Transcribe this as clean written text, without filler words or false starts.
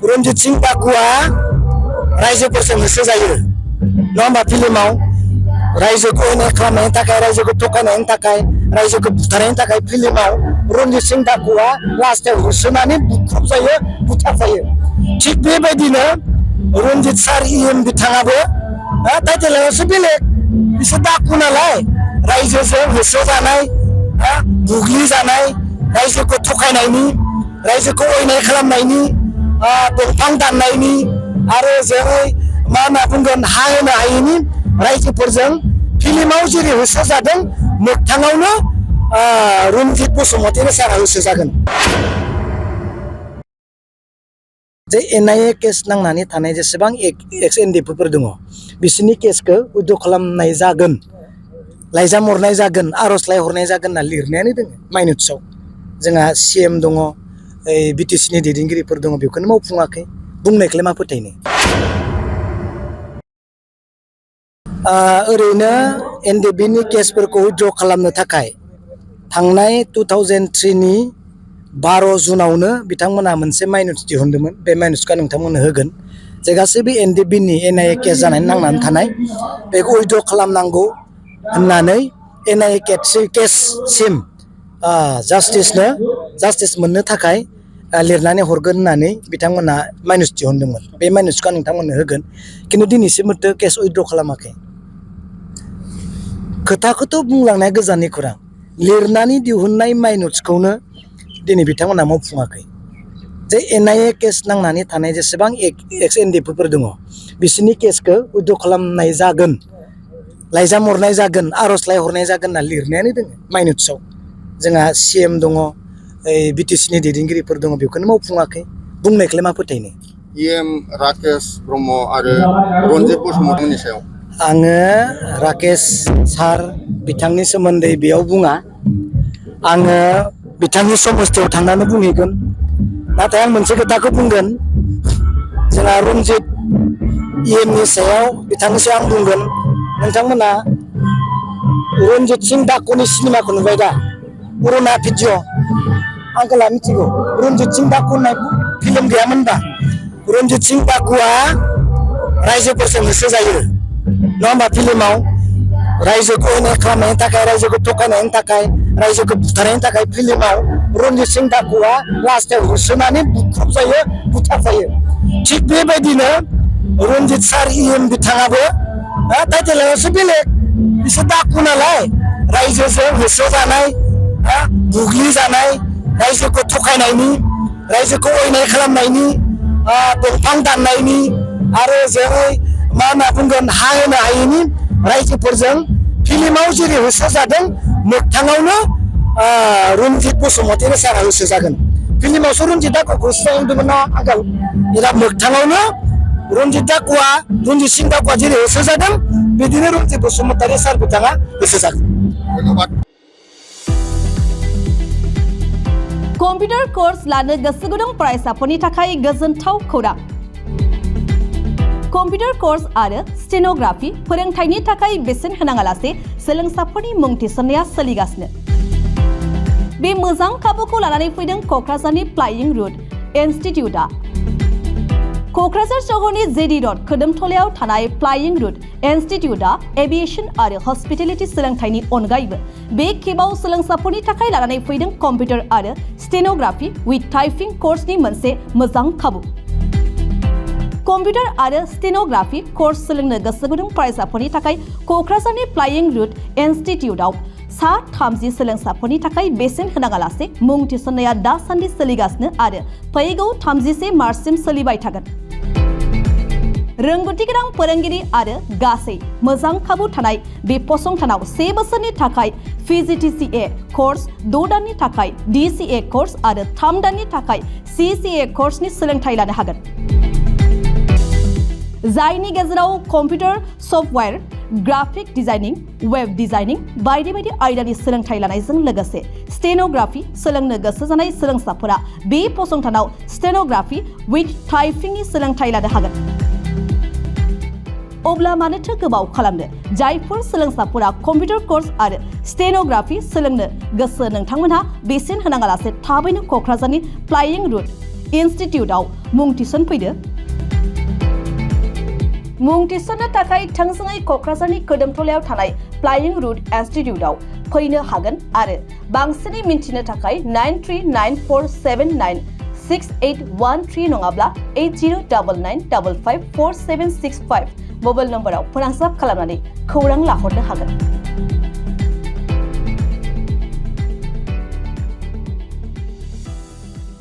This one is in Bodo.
रनजित सिं दाकुआ रायजोफोरजों होसो जायो नङा होमबा फिल्माव रायजोखौ अयनाय खालामनायनि थाखाय रायजोखौ थगायनायनि थाखाय रायजोखौ बुथारनायनि थाखाय फिल्माव रनजित सिं दाकुआ लास्टाव होसोनानै बुख्रुब जायो बुथार जायो थिग बेबायदिनो रनजित सार इएम बिथाङाबो टाइटेलावसो बेलेग बिसोर दाकु नालाय रायजोजों होसो जानाय बुग्लि जानाय रायजोखौ थगायनायनि रायजोखौ अयनाय खालामनायनि दंफां दाननायनि आरो जेरै मा होनना बुंगोन हा होनो हायैनि रायजोफोरजों फिल्माव जेरै होसो जादों मोगथाङावनो रनजित बसुमतारी सारा होसो जागोन जे एनआइए केस नांनानै थानाय जेसेबां एक्स एनडिएफअफोर दङ बिसोरनि केसखौ उइथ खालामनाय जागोन लाइजाम हरनाय जागोन आर'जलाइ हरनाय जागोन होनना लिरनायानो दङ माइनट्सआव जोंहा सीएम दङ बिटिसिनि दैदेनगिरिफोर दङ बेखौनो मावफुङाखै बुंनायखौलाय मा फोथायनो ओरैनो एनडिएफबिनि केसफोरखौ उइथड्र खालामनो थाखाय थांनाय 2003नि 12 जुनावनो बिथांमोनहा मोनसे माइनट्स दिहुनदोंमोन बे माइनट्सखौ नोंथांमोननो होगोन जे गासैबो एनडिएफबिनि एनआइए केस जानानै नांनानै थानाय बेखौ उइथड्र खालामनांगौ होननानै एनआइए केससिम जास्टिस मोननो थाखाय लिरनानै हरगोन होननानै बिथांमोनहा माइनट्स दिहुनदोंमोन बे माइनट्सखौ नोंथांमोननो होगोन खिन्थु दिनैसिमबो केस उइथड्र खालामाखै खोथाखौथ' बुंलांनाया गोजाननि खौरां लिरनानै दिहुननाय माइनट्सखौनो दिनै बिथांमोनहा मावफुङाखै जे एनआइए केस नांनानै थानाय जेसेबां एक्स एनडिएफअफोर दङ बिसोरनि केसखौ उइथड्र खालामनाय जागोन लाइजाम हरनाय जागोन आर'जलाइ हरनाय जागोन होनना लिरनायानो दङ माइनट्सआव जोंहा सीएम दङ बिटिसिनि दैदेनगिरिफोर दङ बेखौनो मावफुङाखै बुंनायखौलाय मा फोथायनो इएम राकेश ब्रह्म आरो रनजित बसुमतारीनि सायाव आङो राकेश सार बिथांनि सोमोन्दै बेयाव बुङा आङो बिथांनि समस्थियाव थांनानै बुंहैगोन नाथाय आं मोनसे खोथाखौ बुंगोन जोंहा रनजित इएमनि सायाव बिथांनि सायाव आं बुंगोन नोंथांमोना रनजित सिं दाकुनि सिनेमाखौ नुबाय दा पुरुना भिडिअ आंखौला मिथिगौ रनजित सिं दाकु होननाय फिल्म गैयामोनबा रनजित सिं दाकुआ रायजोफोरजों होसो जायो नङा होमबा फिल्माव रायजोखौ अयनाय खालामनायनि थाखाय रायजोखौ थगायनायनि थाखाय रायजोखौ बुथारनायनि थाखाय फिल्माव रनजित सिं दाकुआ लास्टाव होसोनानै बुख्रुब जायो बुथार जायो थिग बेबायदिनो रनजित सार इएम बिथाङाबो टाइटेलावसो बेलेग बिसोर दाकु नालाय रायजोजों होसो जानाय बुग्लि जानाय रायजोखौ थगायनायनि रायजोखौ अयनाय खालामनायनि दंफां दाननायनि आरो जेरै मा होनना बुंगोन हा होनो हायैनि रायजोफोरजों फिल्माव जेरै होसो जादों मोगथाङावनो रनजित बसुमतारी सारा होसो जागोन फिल्मावसो रनजित दाकुखौ होसो जादोंमोन ना आगोल दा मोगथाङावनो रनजित सिं दाकुआ जेरै होसो जादों बिदिनो रनजित बसुमतारी सार बिथाङा होसो जागोन कम्पिउटार कोर्स लानो गोसो गुदुं फरायसाफोरनि थाखाय गोजोनथाव खौरां कम्पिउटार कोर्स आरो स्टेनोग्राफी फोरोंथायनि थाखाय बेसेन होनाङालासे सोलोंसाफोरनि मुं थिसननाया सोलिगासिनो बे मोजां खाबुखौ लानानै फैदों क'क्राझारनि फ्लाइंग रुट इनस्टिट्यूटआ क'क्राझार सहरनि जेडी रड खोदोमथलायाव थानाय फ्लाइंग रुट इनस्टिट्यूटआ एभिएशन आरो हस्पिटेलिटी सोलोंथायनि अनगायैबो बे खेबाव सोलोंसाफोरनि थाखाय लानानै फैदों कम्पिउटार आरो स्टेनोग्राफी विथ टाइपिंग कोर्सनि मोनसे मोजां खाबु कम्पिउटार आरो स्टेनोग्राफी कोर्स सोलोंनो गोसो गुदुं फरायसाफोरनि थाखाय क'क्राझारनि फ्लाइंग रुट इनस्टिट्यूटआव सा 30 सोलोंसाफोरनि थाखाय बेसेन होनाङालासे मुं थिसननाया दासान्दि सोलिगासिनो आरो फैगौ 31 मार्चसिम सोलिबाय थागोन रोंगौथि गोनां फोरोंगिरि आरो गासै मोजां खाबु थानाय बे फसंथानाव 1 बोसोरनि थाखाय पिजिटिसिए कोर्स 6 दाननि थाखाय डिसिए कोर्स आरो 3 दाननि थाखाय सिसिए कोर्सनि सोलोंथाय लानो हागोन जायनि गेजेराव computer software graphic designing web designing बायदि बायदि आयदानि सोलोंथाय लानायजों लोगोसे स्टेनोग्राफी सोलोंनो गोसो जानाय सोलोंसाफोरा बे फसंथानाव स्टेनोग्राफी विथ टाइपिंनि सोलोंथाय लानो हागोन अब्ला मानोथो गोबाव खालामनो जायफोर सोलोंसाफोरा कम्पिउटार कोर्स आरो स्टेनोग्राफी सोलोंनो गोसो नोंथांमोनहा बेसेन होनाङालासे थाबैनो क'क्राझारनि फ्लाइंग रुट इनस्टिट्यूटआव मुं थिसनफैदो। मुं थिसननो थाखाय थोंजोङै क'क्राझारनि कोदोमथलायाव थानाय फ्लाइंग रुट इनस्टिट्यूटआव फैनो हागोन आरो बांसिनै मिन्थिनो थाखाय 9394796813 नङाब्ला 8099554765 मबाइल नम्बराव फोनांजाब खालामनानै खौरां लाहरनो हागोन।